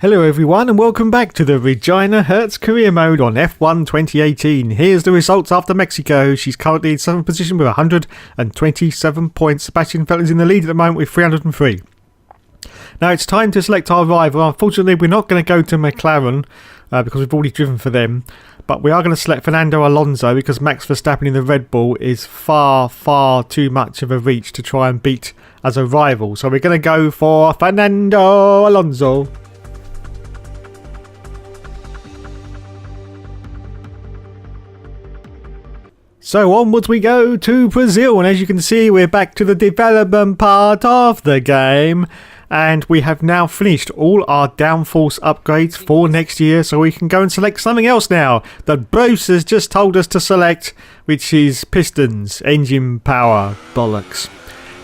Hello everyone and welcome back to the Regina Hertz career mode on F1 2018. Here's the results after Mexico. She's currently in 7th position with 127 points. Sebastian Vettel's in the lead at the moment with 303. Now it's time to select our rival. Unfortunately we're not going to go to McLaren because we've already driven for them. But we are going to select Fernando Alonso because Max Verstappen in the Red Bull is far too much of a reach to try and beat as a rival. So we're going to go for Fernando Alonso. So onwards we go to Brazil, and as you can see we're back to the development part of the game, and we have now finished all our downforce upgrades for next year, so we can go and select something else now that Bruce has just told us to select, which is pistons, engine power, bollocks.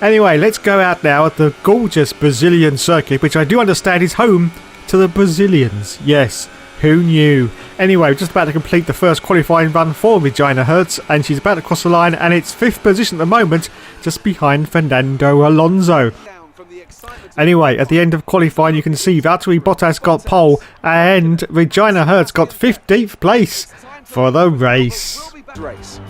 Anyway, let's go out now at the gorgeous Brazilian circuit, which I do understand is home to the Brazilians. Yes. Who knew? Anyway, we're just about to complete the first qualifying run for Regina Hertz, and she's about to cross the line, and it's 5th position at the moment, just behind Fernando Alonso. Anyway, at the end of qualifying you can see Valtteri Bottas got pole, and Regina Hertz got 15th place for the race.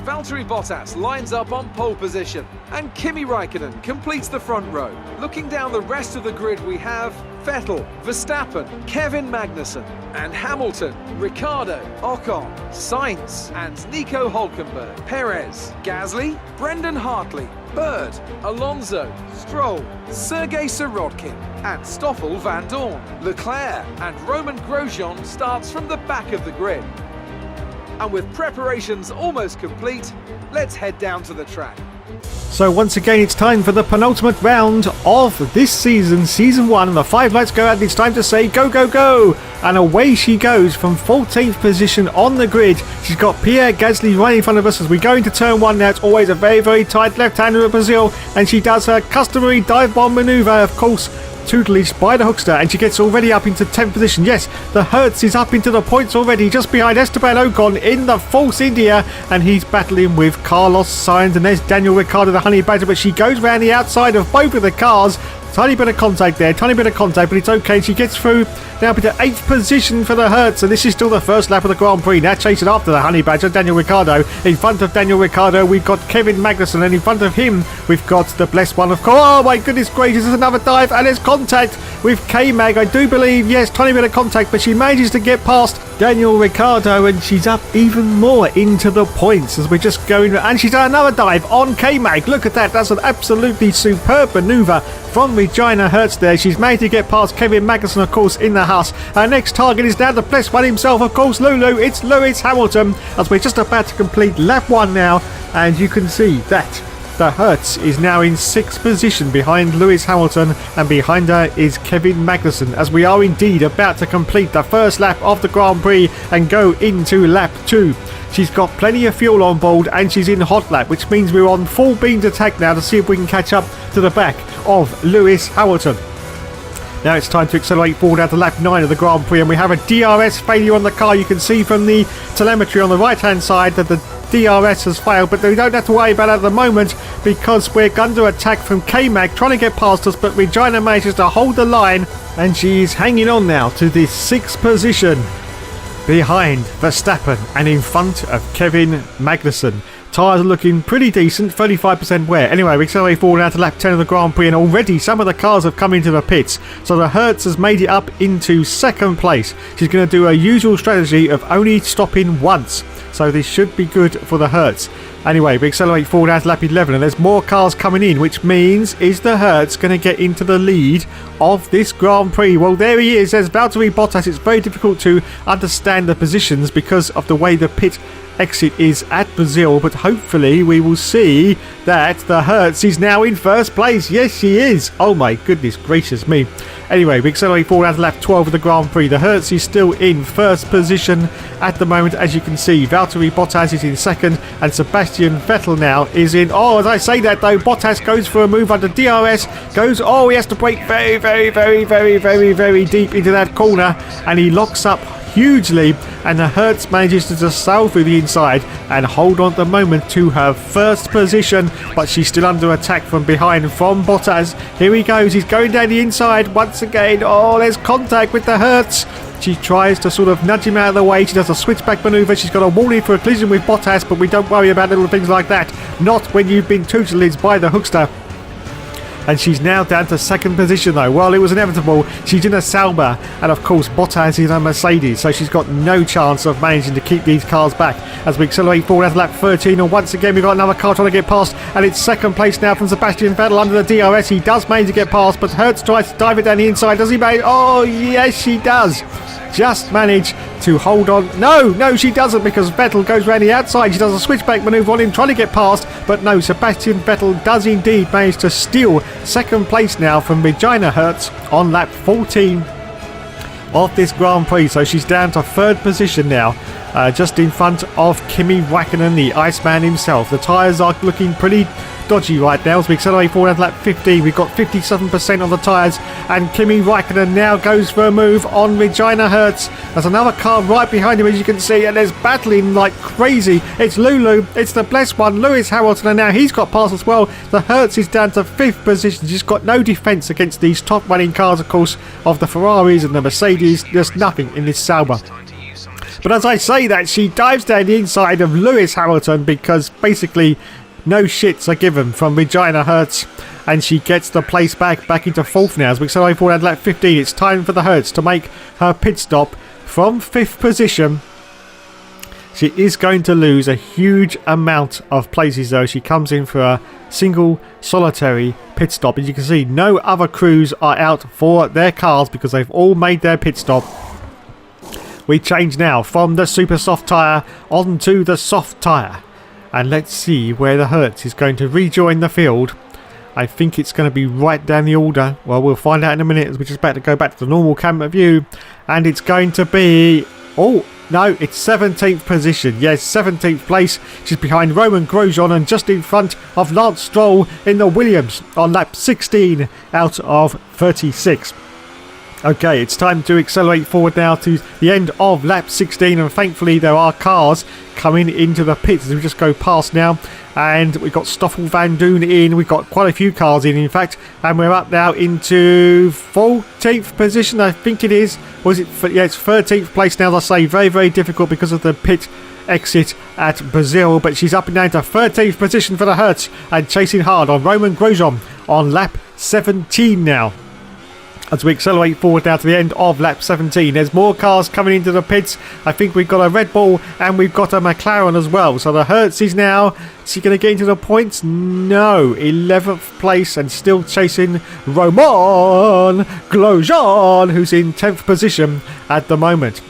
Valtteri Bottas lines up on pole position and Kimi Raikkonen completes the front row. Looking down the rest of the grid we have Vettel, Verstappen, Kevin Magnussen and Hamilton, Ricciardo, Ocon, Sainz and Nico Hülkenberg, Perez, Gasly, Brendan Hartley, Bird, Alonso, Stroll, Sergei Sirotkin and Stoffel van Dorn. Leclerc and Roman Grosjean starts from the back of the grid. And with preparations almost complete, let's head down to the track. So once again it's time for the penultimate round of this season, Season 1, and the 5 lights go out and it's time to say go, go, go! And away she goes from 14th position on the grid. She's got Pierre Gasly right in front of us as we go into turn 1 now. It's always a very tight left-hander of Brazil, and she does her customary dive bomb manoeuvre, of course, tutelaged by the Hookster, and she gets already up into 10th position. Yes, the Hertz is up into the points already, just behind Esteban Ocon in the Force India, and he's battling with Carlos Sainz, and there's Daniel Ricciardo, the Honey Badger, but she goes round the outside of both of the cars. Tiny bit of contact there, but it's okay. She gets through now up into 8th position for the Hertz, and this is still the first lap of the Grand Prix. Now chasing after the Honey Badger, Daniel Ricciardo. In front of Daniel Ricciardo, we've got Kevin Magnussen, and in front of him, we've got the blessed one of course. Oh my goodness gracious, there's another dive, and there's contact with K-Mag. I do believe, yes, tiny bit of contact, but she manages to get past Daniel Ricciardo, and she's up even more into the points as we're just going, and she's done another dive on K-Mag. Look at that, that's an absolutely superb manoeuvre from Regina Hertz there. She's managed to get past Kevin Magnussen, of course, in the Haas. Our next target is now the blessed one himself, of course, Lulu. It's Lewis Hamilton as we're just about to complete lap 1 now, and you can see that the Hertz is now in 6th position behind Lewis Hamilton, and behind her is Kevin Magnussen, as we are indeed about to complete the first lap of the Grand Prix and go into lap 2. She's got plenty of fuel on board and she's in hot lap, which means we're on full beams attack now to see if we can catch up to the back of Lewis Hamilton. Now it's time to accelerate forward out to lap 9 of the Grand Prix, and we have a DRS failure on the car. You can see from the telemetry on the right hand side that the DRS has failed, but we don't have to worry about it at the moment because we're under attack from K-Mag trying to get past us, but Regina manages to hold the line and she is hanging on now to this 6th position behind Verstappen and in front of Kevin Magnussen. Tyres are looking pretty decent, 35% wear. Anyway, we accelerate forward now to lap 10 of the Grand Prix, and already some of the cars have come into the pits. So the Hertz has made it up into 2nd place. She's going to do her usual strategy of only stopping once. So this should be good for the Hertz. Anyway, we accelerate forward out to lap 11 and there's more cars coming in, which means is the Hertz going to get into the lead of this Grand Prix? Well, there he is. There's Valtteri Bottas. It's very difficult to understand the positions because of the way the pit exit is at Brazil, but hopefully we will see that the Hertz is now in first place. Yes, she is. Oh my goodness gracious me. Anyway, we accelerate forward out to lap 12 of the Grand Prix. The Hertz is still in first position at the moment, as you can see. Valtteri Bottas is in second, and Sebastian Vettel now is in. Oh, as I say that though, Bottas goes for a move under DRS. He has to brake very deep into that corner, and he locks up hugely, and the Hertz manages to just sail through the inside and hold on at the moment to her first position, but she's still under attack from behind from Bottas. Here he goes, he's going down the inside once again. Oh, there's contact with the Hertz. She tries to sort of nudge him out of the way. She does a switchback manoeuvre. She's got a warning for a collision with Bottas, but we don't worry about little things like that. Not when you've been tutelaged by the hookster. And she's now down to second position though. Well, it was inevitable. She's in a Sauber, and of course Bottas is a Mercedes, so she's got no chance of managing to keep these cars back. As we accelerate forward at lap 13, and once again we've got another car trying to get past, and it's second place now from Sebastian Vettel under the DRS. He does manage to get past, but Hertz tries to dive it down the inside. Does he manage? Oh yes, she does. Just manage to hold on. No, she doesn't, because Vettel goes around the outside. She does a switchback manoeuvre on him, trying to get past, but no, Sebastian Vettel does indeed manage to steal second place now from Regina Hertz on lap 14 of this Grand Prix. So she's down to third position now, just in front of Kimi Räikkönen, the Iceman himself. The tyres are looking pretty dodgy right now. As we accelerate forward at lap 15, we've got 57% on the tyres, and Kimi Räikkönen now goes for a move on Regina Hertz. There's another car right behind him, as you can see, and there's battling like crazy. It's Lulu, it's the blessed one, Lewis Hamilton, and now he's got past as well. The Hertz is down to fifth position. She's got no defence against these top running cars, of course, of the Ferraris and the Mercedes. There's nothing in this Sauber. But as I say that, she dives down the inside of Lewis Hamilton, because basically no shits are given from Regina Hertz, and she gets the place back into fourth now. As we accelerate forward at lap 15, it's time for the Hertz to make her pit stop from fifth position. She is going to lose a huge amount of places though. She comes in for a single solitary pit stop. As you can see, no other crews are out for their cars because they've all made their pit stop. We change now from the super soft tyre onto the soft tyre. And let's see where the Hertz is going to rejoin the field. I think it's going to be right down the order. Well, we'll find out in a minute, as we're just about to go back to the normal camera view. And it's going to be... Oh, no, it's 17th position. Yes, 17th place. She's behind Roman Grosjean and just in front of Lance Stroll in the Williams on lap 16 out of 36. Okay, it's time to accelerate forward now to the end of lap 16, and thankfully there are cars coming into the pits as we just go past now, and we've got Stoffel Van Doon in. We've got quite a few cars in fact, and we're up now into 14th position, I think it is. Was it? Yeah, it's 13th place now. As I say, very difficult because of the pit exit at Brazil, but she's up and down to 13th position for the Hertz, and chasing hard on Roman Grosjean on lap 17 now. As we accelerate forward now to the end of lap 17, there's more cars coming into the pits. I think we've got a Red Bull and we've got a McLaren as well. So the Hertz is now, is she going to get into the points? No, 11th place and still chasing Roman Grosjean, who's in 10th position at the moment.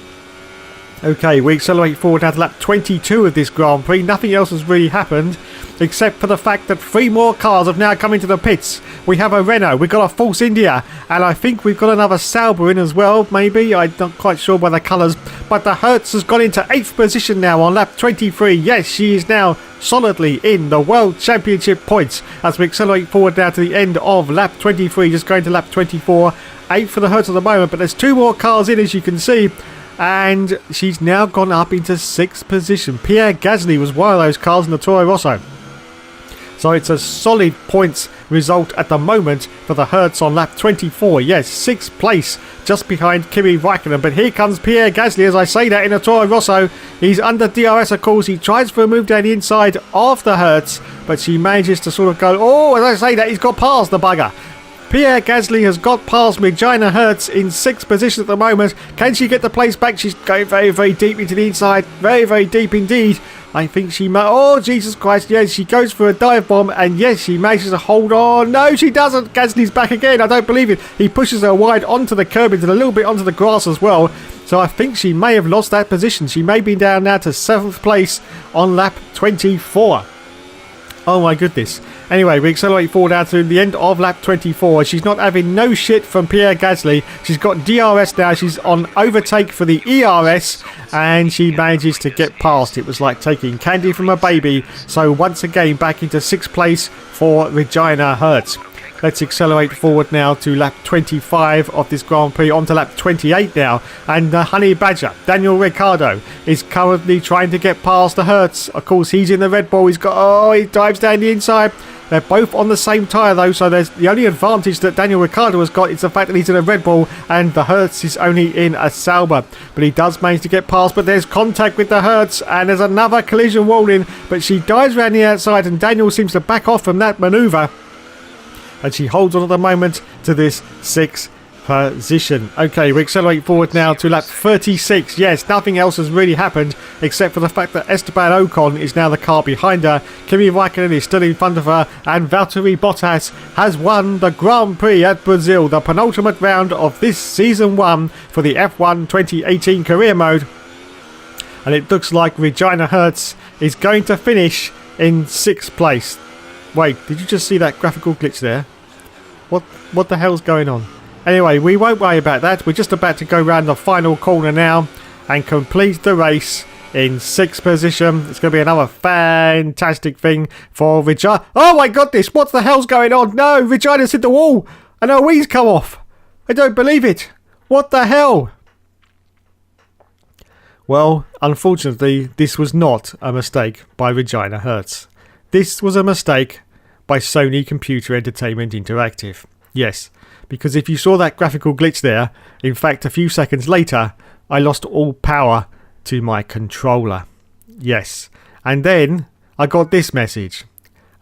Okay, we accelerate forward now to lap 22 of this Grand Prix. Nothing else has really happened, except for the fact that 3 more cars have now come into the pits. We have a Renault, we've got a Force India, and I think we've got another Sauber in as well, maybe. I'm not quite sure by the colours. But the Hertz has gone into 8th position now on lap 23. Yes, she is now solidly in the World Championship points. As we accelerate forward now to the end of lap 23, just going to lap 24. 8th for the Hertz at the moment, but there's 2 more cars in, as you can see. And she's now gone up into 6th position. Pierre Gasly was one of those cars in the Toro Rosso. So it's a solid points result at the moment for the Hertz on lap 24. Yes, 6th place, just behind Kimi Räikkönen. But here comes Pierre Gasly, as I say that, in a Toro Rosso. He's under DRS, of course. He tries for a move down the inside of the Hertz, but she manages to sort of go... Oh, as I say that, he's got past the bugger. Pierre Gasly has got past Regina Hertz in 6th position at the moment. Can she get the place back? She's going very deep into the inside. Very deep indeed. I think she may... Oh, Jesus Christ. Yes, she goes for a dive bomb. And yes, she manages to hold on. No, she doesn't. Gasly's back again. I don't believe it. He pushes her wide onto the curb and a little bit onto the grass as well. So I think she may have lost that position. She may be down now to 7th place on lap 24. Oh my goodness. Anyway, we accelerate forward now to the end of lap 24. She's not having no shit from Pierre Gasly. She's got DRS now. She's on overtake for the ERS. And she manages to get past. It was like taking candy from a baby. So once again, back into 6th place for Regina Hertz. Let's accelerate forward now to lap 25 of this Grand Prix, onto lap 28 now. And the Honey Badger, Daniel Ricciardo, is currently trying to get past the Hertz. Of course, he's in the Red Bull. He dives down the inside. They're both on the same tyre though, so there's the only advantage that Daniel Ricciardo has got is the fact that he's in a Red Bull and the Hertz is only in a Sauber. But he does manage to get past, but there's contact with the Hertz and there's another collision warning, but she dives around the outside and Daniel seems to back off from that manoeuvre. And she holds on at the moment to this 6th position. Okay, we accelerate forward now to lap 36. Yes, nothing else has really happened except for the fact that Esteban Ocon is now the car behind her. Kimi Raikkonen is still in front of her, and Valtteri Bottas has won the Grand Prix at Brazil, the penultimate round of this season 1 for the F1 2018 career mode. And it looks like Regina Hertz is going to finish in 6th place. Wait, did you just see that graphical glitch there? What the hell's going on? Anyway, we won't worry about that. We're just about to go round the final corner now and complete the race in 6th position. It's going to be another fantastic thing for Regina. Oh my goodness, what the hell's going on? No, Regina's hit the wall and her wheels come off. I don't believe it. What the hell? Well, unfortunately, this was not a mistake by Regina Hertz. This was a mistake by Sony Computer Entertainment Interactive. Yes, because if you saw that graphical glitch there, in fact a few seconds later, I lost all power to my controller. Yes, and then I got this message.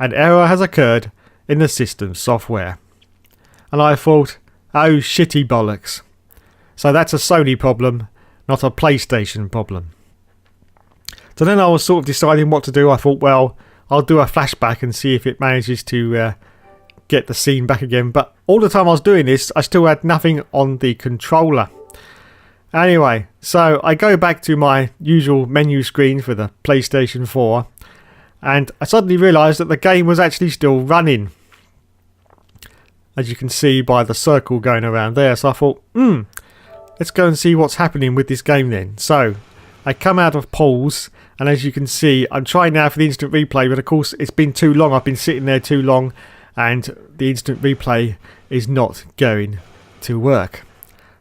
An error has occurred in the system software. And I thought, oh shitty bollocks. So that's a Sony problem, not a PlayStation problem. So then I was sort of deciding what to do. I thought, well, I'll do a flashback and see if it manages to get the scene back again. But all the time I was doing this, I still had nothing on the controller. Anyway, so I go back to my usual menu screen for the PlayStation 4. And I suddenly realised that the game was actually still running. As you can see by the circle going around there. So I thought, let's go and see what's happening with this game then. So I come out of pause. And as you can see, I'm trying now for the instant replay, but of course it's been too long. I've been sitting there too long and the instant replay is not going to work.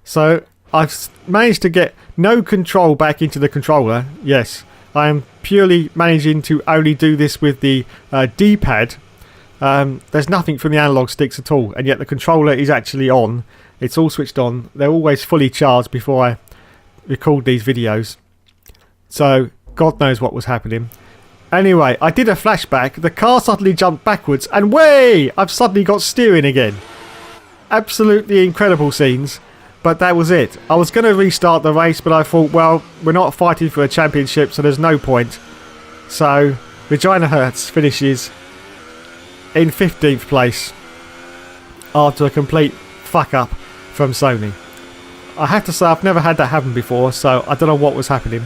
So I've managed to get no control back into the controller. Yes, I am purely managing to only do this with the D-pad. There's nothing from the analog sticks at all, and yet the controller is actually on. It's all switched on. They're always fully charged before I record these videos. So God knows what was happening. Anyway, I did a flashback. The car suddenly jumped backwards and way! I've suddenly got steering again. Absolutely incredible scenes. But that was it. I was going to restart the race, but I thought, well, we're not fighting for a championship, so there's no point. So, Regina Hertz finishes in 15th place after a complete fuck up from Sony. I have to say, I've never had that happen before, so I don't know what was happening.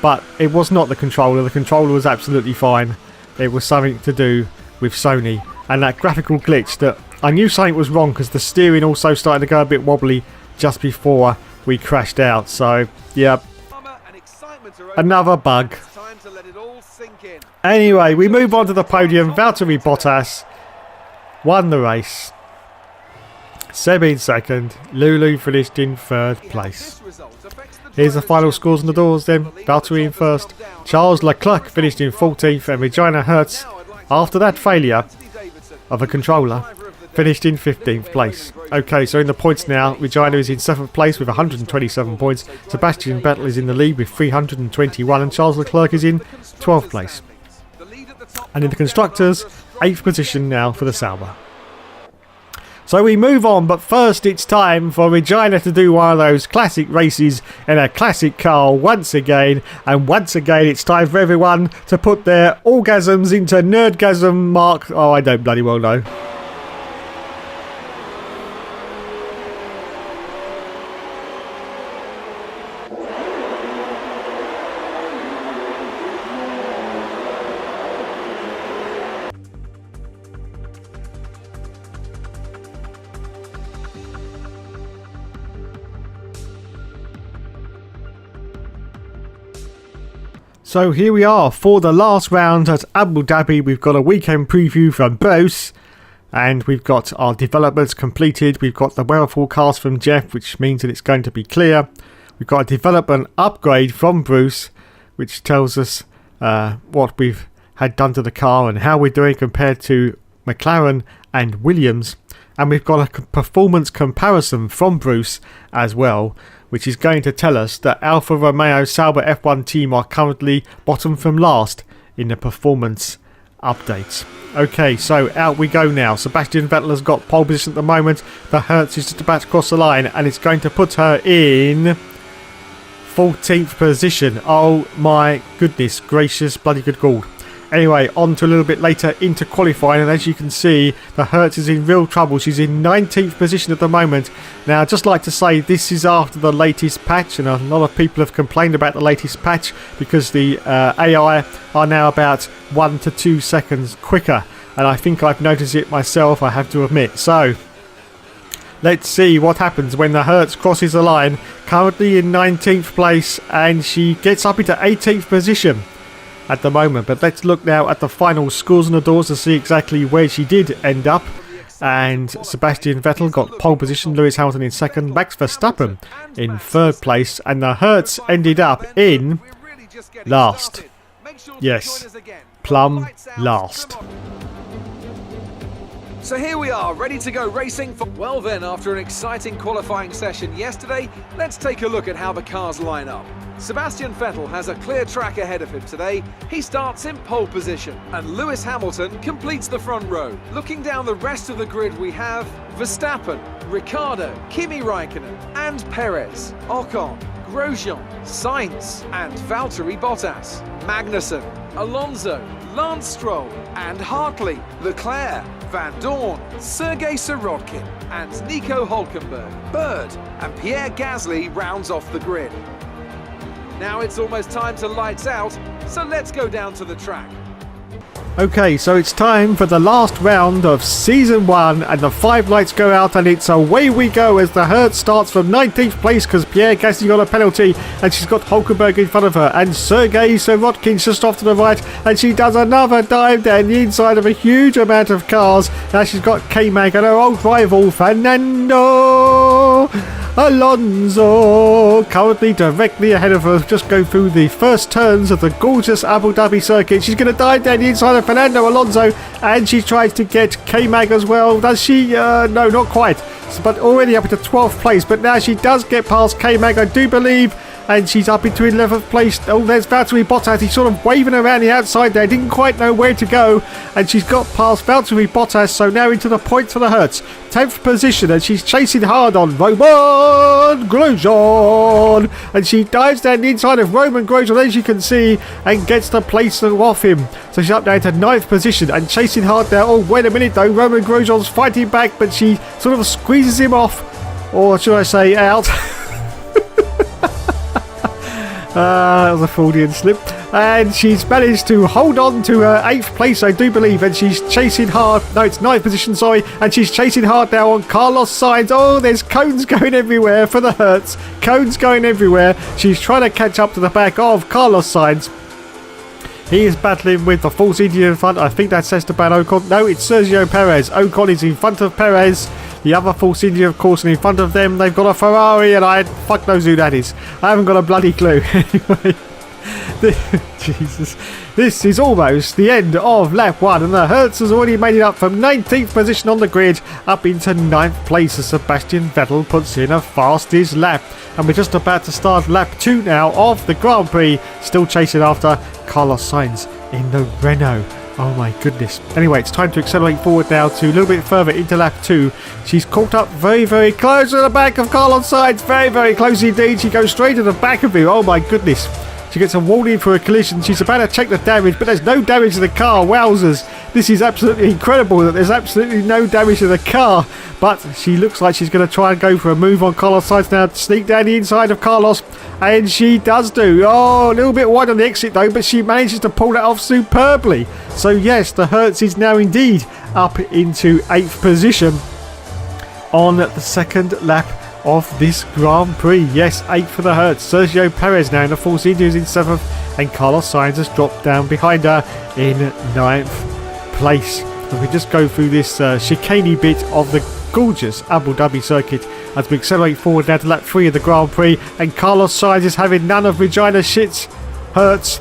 But it was not the controller. The controller was absolutely fine. It was something to do with Sony. And that graphical glitch that I knew something was wrong because the steering also started to go a bit wobbly just before we crashed out. So, yeah, another bug. Anyway, we move on to the podium. Valtteri Bottas won the race. Seb in second. Lulu finished in 3rd place. Here's the final scores on the doors then. Valtteri in 1st. Charles Leclerc finished in 14th. And Regina Hertz, after that failure of a controller, finished in 15th place. Okay, so in the points now, Regina is in 7th place with 127 points. Sebastian Vettel is in the lead with 321. And Charles Leclerc is in 12th place. And in the constructors, 8th position now for the Sauber. So we move on, but first it's time for Regina to do one of those classic races in a classic car once again. And once again, it's time for everyone to put their orgasms into nerdgasm mark. Oh, I don't bloody well know. So here we are for the last round at Abu Dhabi. We've got a weekend preview from Bruce, and we've got our developments completed. We've got the weather forecast from Jeff, which means that it's going to be clear. We've got a development upgrade from Bruce, which tells us what we've had done to the car and how we're doing compared to McLaren and Williams. And we've got a performance comparison from Bruce as well, which is going to tell us that Alfa Romeo Sauber F1 team are currently bottom from last in the performance updates. Okay, so out we go now. Sebastian Vettel has got pole position at the moment. The Hertz is just about to cross the line, and it's going to put her in 14th position. Oh my goodness gracious, bloody good God. Anyway, on to a little bit later into qualifying, and as you can see, the Hertz is in real trouble. She's in 19th position at the moment. Now, I'd just like to say this is after the latest patch, and a lot of people have complained about the latest patch because the AI are now about 1 to 2 seconds quicker, and I think I've noticed it myself, I have to admit. So, let's see what happens when the Hertz crosses the line. Currently in 19th place, and she gets up into 18th position at the moment. But let's look now at the final scores on the doors to see exactly where she did end up. And Sebastian Vettel got pole position, Lewis Hamilton in second, Max Verstappen in third place, and the Hertz ended up in last. Yes, plumb last. So here we are, ready to go racing for... Well then, after an exciting qualifying session yesterday, let's take a look at how the cars line up. Sebastian Vettel has a clear track ahead of him today. He starts in pole position, and Lewis Hamilton completes the front row. Looking down the rest of the grid, we have Verstappen, Ricciardo, Kimi Raikkonen, and Perez, Ocon, Grosjean, Sainz, and Valtteri Bottas, Magnussen, Alonso, Lance Stroll, and Hartley, Leclerc, Van Dorn, Sergei Sirotkin, and Nico Hülkenberg. Bird and Pierre Gasly rounds off the grid. Now it's almost time to lights out, so let's go down to the track. Okay, so it's time for the last round of Season 1, and the 5 lights go out, and it's away we go as the Hertz starts from 19th place because Pierre Gasly got a penalty, and she's got Hülkenberg in front of her, and Sergei Sirotkin just off to the right, and she does another dive down the inside of a huge amount of cars. Now she's got K-Mag and her old rival Fernando Alonso currently directly ahead of her, just go through the first turns of the gorgeous Abu Dhabi circuit. She's going to dive down the inside of Fernando Alonso, and she tries to get K-Mag as well. Does she? No, not quite. But already up into 12th place, but now she does get past K-Mag, I do believe, and she's up into 11th place. Oh, there's Valtteri Bottas. He's sort of waving around the outside there. Didn't quite know where to go. And she's got past Valtteri Bottas. So now into the points for the Hertz. 10th position. And she's chasing hard on Roman Grosjean. And she dives down the inside of Roman Grosjean, as you can see, and gets the place off him. So she's up now to 9th position and chasing hard there. Oh, wait a minute though. Roman Grosjean's fighting back, but she sort of squeezes him off. Or should I say out. That was a Freudian slip. And she's managed to hold on to her 8th place, I do believe, and she's chasing hard. No, it's 9th position, sorry. And she's chasing hard now on Carlos Sainz. Oh, there's cones going everywhere for the Hertz. Cones going everywhere. She's trying to catch up to the back of Carlos Sainz. He is battling with the Force India in front. I think that's Esteban Ocon. No, it's Sergio Perez. Ocon is in front of Perez. The other Force India, of course, and in front of them, they've got a Ferrari, and I fuck knows who that is. I haven't got a bloody clue. Anyway, Jesus. This is almost the end of lap 1, and the Hertz has already made it up from 19th position on the grid up into 9th place as Sebastian Vettel puts in a fastest lap. And we're just about to start lap 2 now of the Grand Prix, still chasing after Carlos Sainz in the Renault. Oh my goodness. Anyway, it's time to accelerate forward now to a little bit further into lap 2. She's caught up very, very close to the back of Carlos Sainz. Very, very close indeed. She goes straight to the back of him. Oh my goodness. She gets a warning for a collision. She's about to check the damage, but there's no damage to the car. Wowzers. This is absolutely incredible that there's absolutely no damage to the car. But she looks like she's going to try and go for a move on Carlos Sainz now to sneak down the inside of Carlos. And she does do. Oh, a little bit wide on the exit though, but she manages to pull that off superbly. So yes, the Hertz is now indeed up into 8th position on the second lap of this Grand Prix. Yes, 8th for the Hertz. Sergio Perez now in the Force India is in 7th, and Carlos Sainz has dropped down behind her in 9th place. And we just go through this chicane bit of the gorgeous Abu Dhabi circuit as we accelerate forward now to lap 3 of the Grand Prix, and Carlos Sainz is having none of Regina shit's Hertz.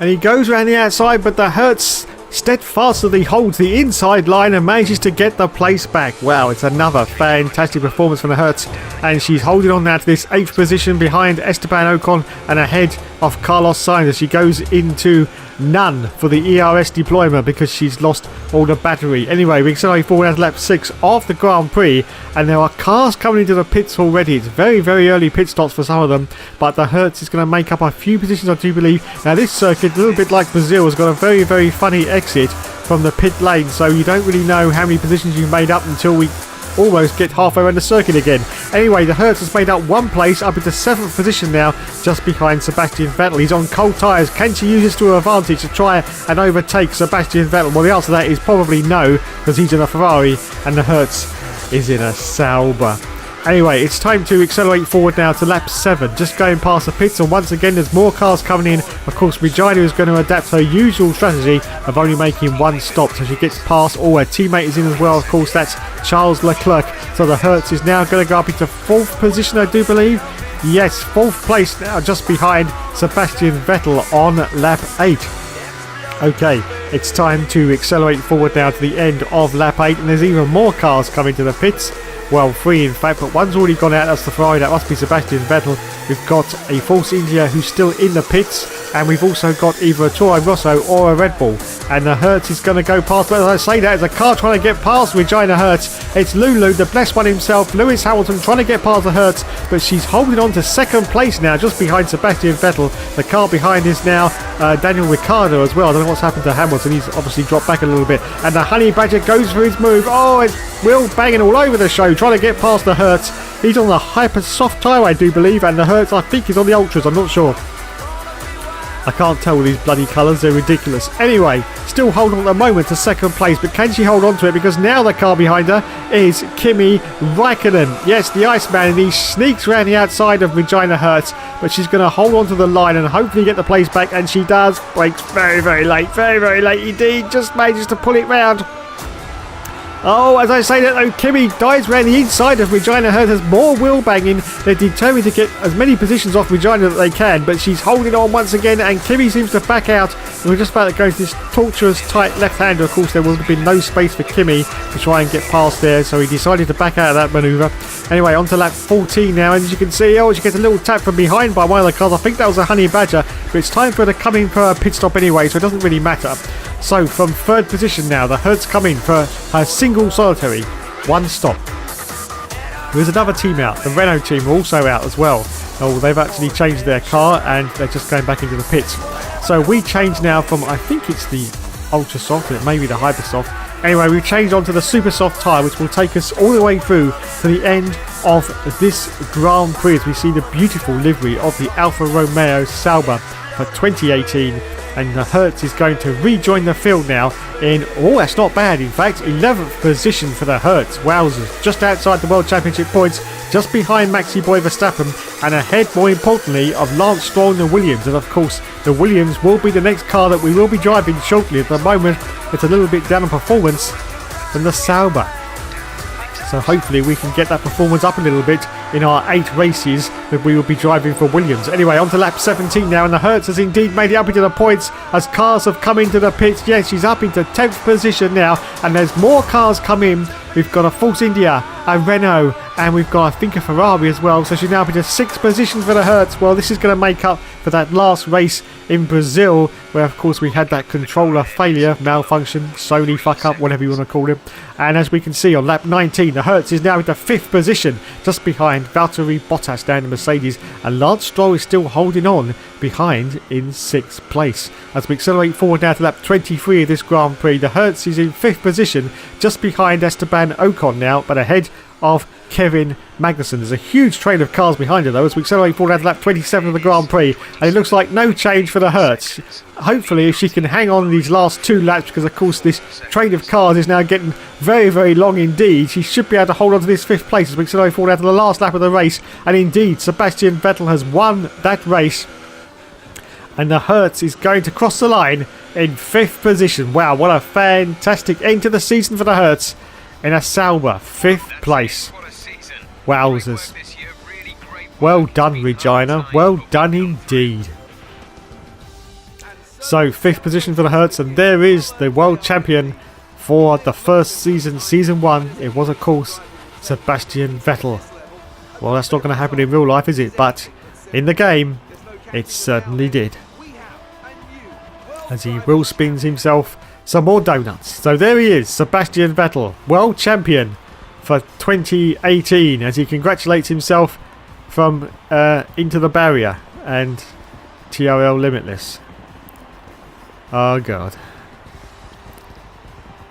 And he goes around the outside, but the Hertz steadfastly holds the inside line and manages to get the place back. Wow, it's another fantastic performance from the Hertz, and she's holding on now to this 8th position behind Esteban Ocon and ahead of Carlos Sainz as she goes into none for the ERS deployment because she's lost all the battery. Anyway, we accelerate forward to lap 6 of the Grand Prix, and there are cars coming into the pits already. It's very, very early pit stops for some of them, but the Hertz is going to make up a few positions, I do believe. Now this circuit, a little bit like Brazil, has got a very, very funny exit from the pit lane, so you don't really know how many positions you've made up until we almost get halfway around the circuit again. Anyway, the Hertz has made up 1 place up into 7th position now, just behind Sebastian Vettel. He's on cold tyres. Can she use this to her advantage to try and overtake Sebastian Vettel? Well, the answer to that is probably no, because he's in a Ferrari and the Hertz is in a Sauber. Anyway, it's time to accelerate forward now to lap 7, just going past the pits, and once again there's more cars coming in. Of course, Regina is going to adapt her usual strategy of only making 1 stop, so she gets past. Her teammate is in as well, of course, that's Charles Leclerc. So the Hertz is now going to go up into 4th position, I do believe. Yes, 4th place now, just behind Sebastian Vettel on lap 8. Okay, it's time to accelerate forward now to the end of lap 8, and there's even more cars coming to the pits. Well, 3 in fact, but one's already gone out. That's the Ferrari. That must be Sebastian Vettel. We've got a Force India who's still in the pits, and we've also got either a Toro Rosso or a Red Bull. And the Hertz is going to go past. But as I say that, there's a car trying to get past Regina Hertz. It's Lulu, the blessed one himself, Lewis Hamilton, trying to get past the Hertz, but she's holding on to 2nd place now, just behind Sebastian Vettel. The car behind is now Daniel Ricciardo as well. I don't know what's happened to Hamilton. He's obviously dropped back a little bit. And the Honey Badger goes for his move. Oh, it's Will banging all over the show, trying to get past the Hertz. He's on the hyper soft tyre, I do believe, and the Hertz, I think, is on the Ultras. I'm not sure. I can't tell with these bloody colours, they're ridiculous. Anyway, still holding on at the moment to 2nd place, but can she hold on to it? Because now the car behind her is Kimi Raikkonen. Yes, the Iceman, and he sneaks around the outside of Regina Hertz, but she's going to hold on to the line and hopefully get the place back, and she does. Brakes very, very late indeed, just manages to pull it round. Oh, as I say that though, Kimi dives around the inside of Regina Hertz, has more wheel banging. They're determined to get as many positions off Regina that they can, but she's holding on once again, and Kimi seems to back out. And we're just about to go into this torturous tight left-hander. Of course, there would have been no space for Kimi to try and get past there, so he decided to back out of that manoeuvre. Anyway, on to lap 14 now, and as you can see, she gets a little tap from behind by one of the cars. I think that was a Honey Badger, but it's time for her to come in for a pit stop anyway, so it doesn't really matter. So from 3rd position now, the Hertz come in for her single solitary 1 stop. There's another team out. The Renault team are also out as well. Oh, they've actually changed their car and they're just going back into the pits. So we change now from, I think it's the Ultra Soft, and it may be the Hyper Soft. Anyway, we've changed on to the Super Soft tyre, which will take us all the way through to the end of this Grand Prix as we see the beautiful livery of the Alfa Romeo Sauber for 2018. And the Hertz is going to rejoin the field now in, that's not bad, in fact, 11th position for the Hertz. Wowzers, just outside the World Championship points, just behind Maxi Boy Verstappen, and ahead, more importantly, of Lance Stroll and the Williams. And of course, the Williams will be the next car that we will be driving shortly. At the moment, it's a little bit down on performance than the Sauber. So hopefully we can get that performance up a little bit in our 8 races that we will be driving for Williams. Anyway, on to lap 17 now, and the Hertz has indeed made it up into the points as cars have come into the pits. Yes, she's up into 10th position now, and there's more cars come in. We've got a Force India, a Renault, and we've got, I think, a Ferrari as well. So she's now up into 6th position for the Hertz. Well, this is going to make up for that last race in Brazil, where, of course, we had that controller failure, malfunction, Sony fuck up, whatever you want to call it. And as we can see on lap 19, the Hertz is now into 5th position, just behind Valtteri Bottas down in Mercedes, and Lance Stroll is still holding on behind in 6th place. As we accelerate forward now to lap 23 of this Grand Prix, the Hertz is in 5th position, just behind Esteban Ocon now, but ahead of Kevin Magnussen. There's a huge train of cars behind her though as we accelerate forward out to lap 27 of the Grand Prix, and it looks like no change for the Hertz. Hopefully if she can hang on these last 2 laps, because of course this train of cars is now getting very, very long indeed, she should be able to hold on to this 5th place as we accelerate forward out to the last lap of the race. And indeed Sebastian Vettel has won that race, and the Hertz is going to cross the line in 5th position. Wow, what a fantastic end to the season for the Hertz in a Sauber 5th place. Wowzers. Well done, Regina. Well done indeed. So 5th position for the Hertz, and there is the world champion for the first season, season 1. It was, of course, Sebastian Vettel. Well, that's not going to happen in real life, is it? But in the game, it certainly did. As he wheel spins himself some more donuts. So there he is, Sebastian Vettel, world champion for 2018, as he congratulates himself from Into the Barrier and TRL Limitless. Oh god.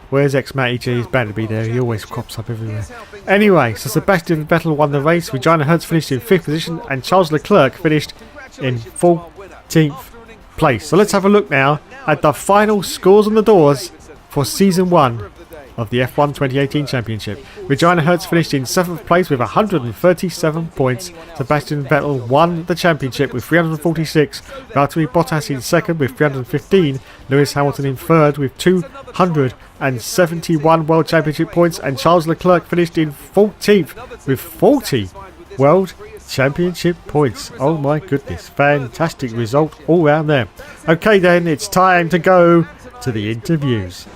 Where's X-Matty G? He's bound to be there. He always crops up everywhere. Anyway, so Sebastian Vettel won the race. Regina Hertz finished in 5th position, and Charles Leclerc finished in 14th place. So let's have a look now at the final scores on the doors for season 1 of the F1 2018 Championship. Regina Hertz finished in 7th place with 137 points. Sebastian Vettel won the championship with 346. Valtteri Bottas in 2nd with 315. Lewis Hamilton in 3rd with 271 World Championship points. And Charles Leclerc finished in 14th with 40 World Championship points. Oh my goodness, fantastic result all round there. Okay then, it's time to go to the interviews.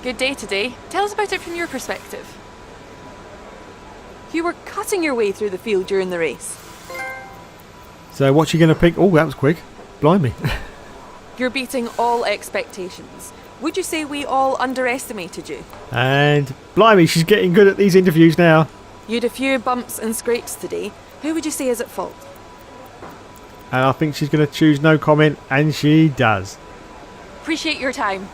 Good day today. Tell us about it from your perspective. You were cutting your way through the field during the race. So what's she going to pick? Oh, that was quick. Blimey. You're beating all expectations. Would you say we all underestimated you? And blimey, she's getting good at these interviews now. You had a few bumps and scrapes today. Who would you say is at fault? And I think she's going to choose no comment, and she does. Appreciate your time.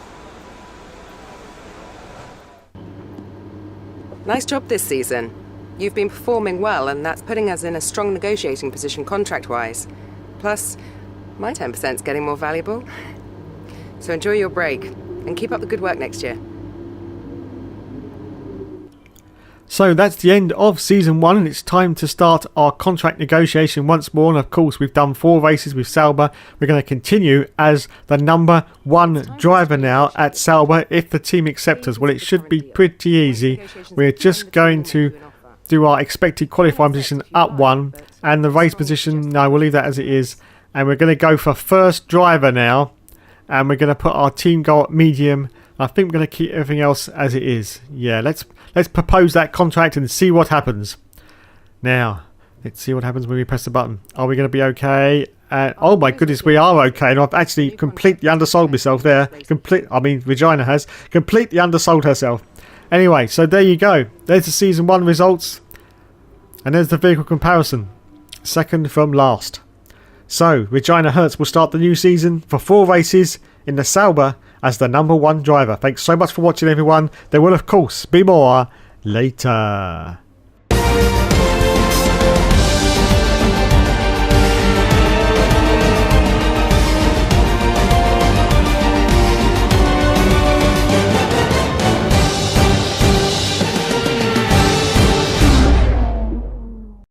Nice job this season. You've been performing well, and that's putting us in a strong negotiating position contract-wise. Plus, my 10%'s getting more valuable. So enjoy your break, and keep up the good work next year. So that's the end of season 1, and it's time to start our contract negotiation once more. And of course, we've done 4 races with Sauber. We're going to continue as the number 1 driver now at Sauber if the team accepts us. Well, it should be pretty easy. We're just going to do our expected qualifying position up 1, and the race position, no, we'll leave that as it is. And we're going to go for first driver now, and we're going to put our team goal at medium. I think we're going to keep everything else as it is. Yeah, let's propose that contract and see what happens. Now, let's see what happens when we press the button. Are we going to be okay? Oh my goodness, we are okay. And I've actually completely undersold myself there. Regina has completely undersold herself. Anyway, so there you go. There's the season 1 results. And there's the vehicle comparison. Second from last. So, Regina Hertz will start the new season for 4 races in the Sauber as the number 1 driver. Thanks so much for watching, everyone. There will, of course, be more later.